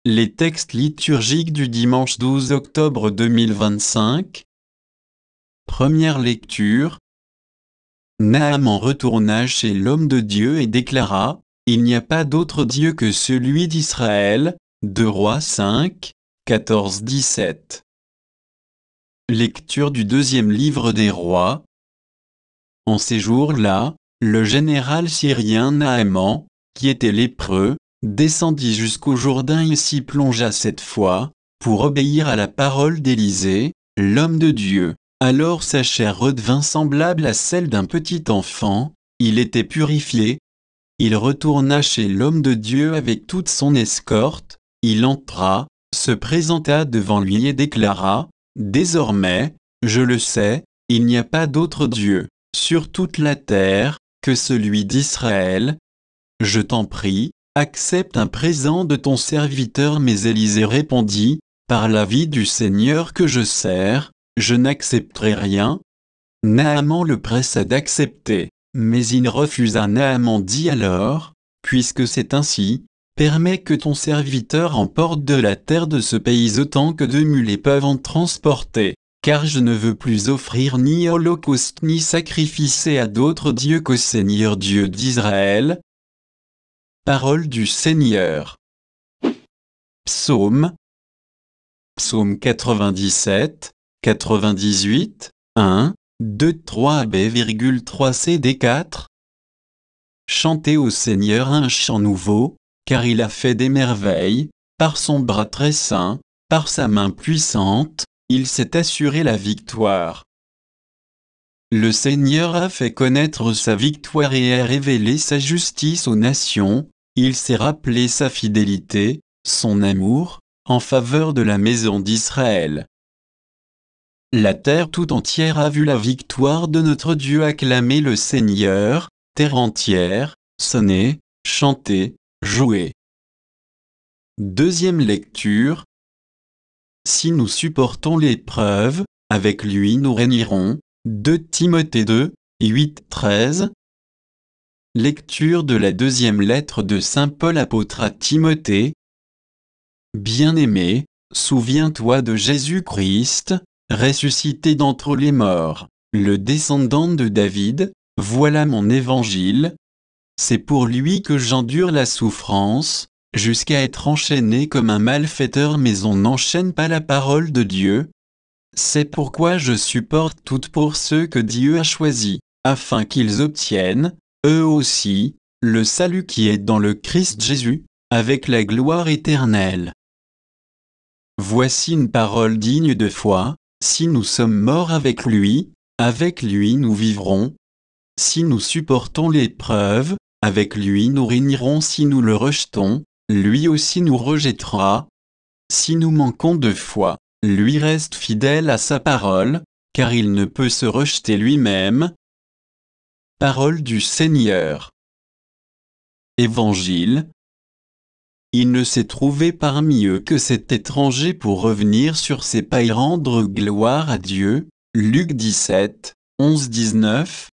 Les textes liturgiques du dimanche 12 octobre 2025. Première lecture. Naaman retourna chez l'homme de Dieu et déclara : Il n'y a pas d'autre Dieu que celui d'Israël. 2 Rois 5, 14-17. Lecture du deuxième livre des rois. En ces jours-là, le général syrien Naaman, qui était lépreux, descendit jusqu'au Jourdain et s'y plongea 7 fois, pour obéir à la parole d'Élisée, l'homme de Dieu. Alors sa chair redevint semblable à celle d'un petit enfant, il était purifié. Il retourna chez l'homme de Dieu avec toute son escorte, il entra, se présenta devant lui et déclara : Désormais, je le sais, il n'y a pas d'autre Dieu, sur toute la terre, que celui d'Israël. Je t'en prie, accepte un présent de ton serviteur. Mais Élisée répondit : Par la vie du Seigneur que je sers, je n'accepterai rien. Naaman le pressa d'accepter, mais il refusa. Naaman dit alors : Puisque c'est ainsi, permets que ton serviteur emporte de la terre de ce pays autant que 2 mulets peuvent en transporter, car je ne veux plus offrir ni holocauste ni sacrifice à d'autres dieux qu'au Seigneur Dieu d'Israël. Parole du Seigneur. Psaume 97, 98, 1, 2, 3 B,3 CD 4. Chantez au Seigneur un chant nouveau, car il a fait des merveilles, par son bras très saint, par sa main puissante, il s'est assuré la victoire. Le Seigneur a fait connaître sa victoire et a révélé sa justice aux nations, il s'est rappelé sa fidélité, son amour, en faveur de la maison d'Israël. La terre tout entière a vu la victoire de notre Dieu. Acclamez le Seigneur, terre entière, sonnez, chantez, jouez. Deuxième lecture. Si nous supportons l'épreuve, avec lui nous régnerons. 2 Timothée 2, 8, 13. Lecture de la deuxième lettre de saint Paul apôtre à Timothée. Bien-aimé, souviens-toi de Jésus-Christ, ressuscité d'entre les morts, le descendant de David. Voilà mon évangile. C'est pour lui que j'endure la souffrance, jusqu'à être enchaîné comme un malfaiteur, mais on n'enchaîne pas la parole de Dieu. C'est pourquoi je supporte tout pour ceux que Dieu a choisis, afin qu'ils obtiennent, eux aussi, le salut qui est dans le Christ Jésus, avec la gloire éternelle. Voici une parole digne de foi : si nous sommes morts avec lui nous vivrons. Si nous supportons l'épreuve, avec lui nous régnerons. Si nous le rejetons, lui aussi nous rejettera. Si nous manquons de foi, lui reste fidèle à sa parole, car il ne peut se rejeter lui-même. Parole du Seigneur. Évangile. Il ne s'est trouvé parmi eux que cet étranger pour revenir sur ses pas et rendre gloire à Dieu. Luc 17, 11-19.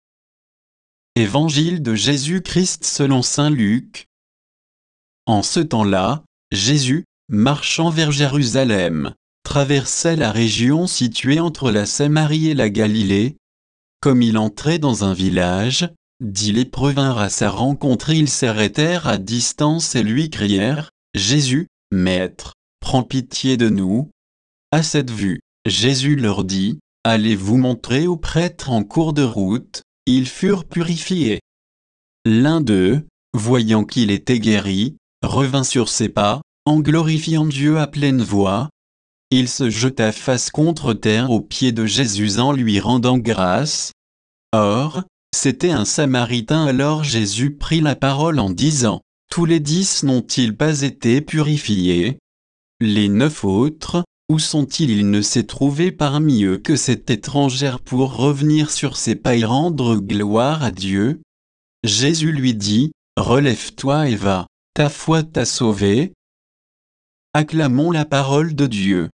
Évangile de Jésus-Christ selon saint Luc. En ce temps-là, Jésus, marchant vers Jérusalem, traversait la région située entre la Samarie et la Galilée. Comme il entrait dans un village, 10 lépreux vinrent à sa rencontre. Ils s'arrêtèrent à distance et lui crièrent : Jésus, Maître, prends pitié de nous. À cette vue, Jésus leur dit : Allez vous montrer aux prêtres en cours de route. Ils furent purifiés. L'un d'eux, voyant qu'il était guéri, revint sur ses pas, en glorifiant Dieu à pleine voix. Il se jeta face contre terre aux pieds de Jésus en lui rendant grâce. Or, c'était un Samaritain. Alors Jésus prit la parole en disant : Tous les 10 n'ont-ils pas été purifiés ? Les 9 autres, où sont-ils ? Il ne s'est trouvé parmi eux que cet étranger pour revenir sur ses pas et rendre gloire à Dieu. Jésus lui dit : Relève-toi et va, ta foi t'a sauvé. Acclamons la parole de Dieu.